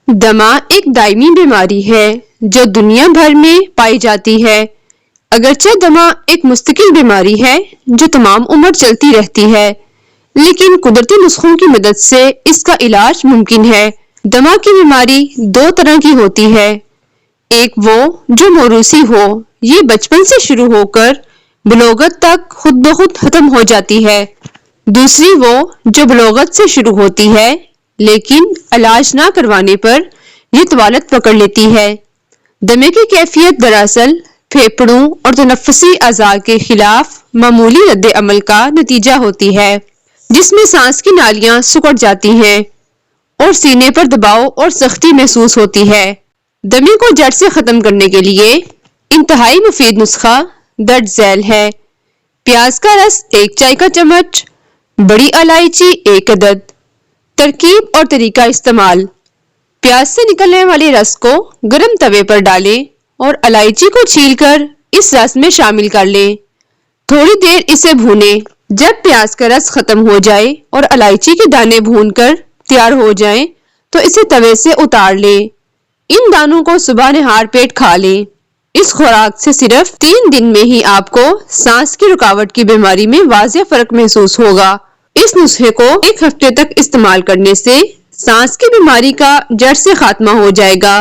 دمہ ایک دائمی بیماری ہے جو دنیا بھر میں پائی جاتی ہے۔ اگرچہ دمہ ایک مستقل بیماری ہے جو تمام عمر چلتی رہتی ہے، لیکن قدرتی نسخوں کی مدد سے اس کا علاج ممکن ہے۔ دمہ کی بیماری دو طرح کی ہوتی ہے، ایک وہ جو موروثی ہو، یہ بچپن سے شروع ہو کر بلوغت تک خود بخود ختم ہو جاتی ہے۔ دوسری وہ جو بلوغت سے شروع ہوتی ہے لیکن علاج نہ کروانے پر یہ طوالت پکڑ لیتی ہے۔ دمے کی کیفیت دراصل پھیپھڑوں اور تنفسی اعضاء کے خلاف معمولی رد عمل کا نتیجہ ہوتی ہے، جس میں سانس کی نالیاں سکڑ جاتی ہیں اور سینے پر دباؤ اور سختی محسوس ہوتی ہے۔ دمے کو جڑ سے ختم کرنے کے لیے انتہائی مفید نسخہ درج ذیل ہے۔ پیاز کا رس 1 چائے کا چمچ، بڑی الائچی 1 عدد۔ ترکیب اور طریقہ استعمال: پیاز سے نکلنے والے رس کو گرم توے پر ڈالیں اور الائچی کو چھیل کر اس رس میں شامل کر لیں۔ تھوڑی دیر اسے بھونیں۔ جب پیاز کا رس ختم ہو جائے اور الائچی کے دانے بھون کر تیار ہو جائیں تو اسے توے سے اتار لیں۔ ان دانوں کو صبح نہار پیٹ کھا لیں۔ اس خوراک سے صرف 3 دن میں ہی آپ کو سانس کی رکاوٹ کی بیماری میں واضح فرق محسوس ہوگا۔ اس نسخے کو 1 ہفتے تک استعمال کرنے سے سانس کی بیماری کا جڑ سے خاتمہ ہو جائے گا۔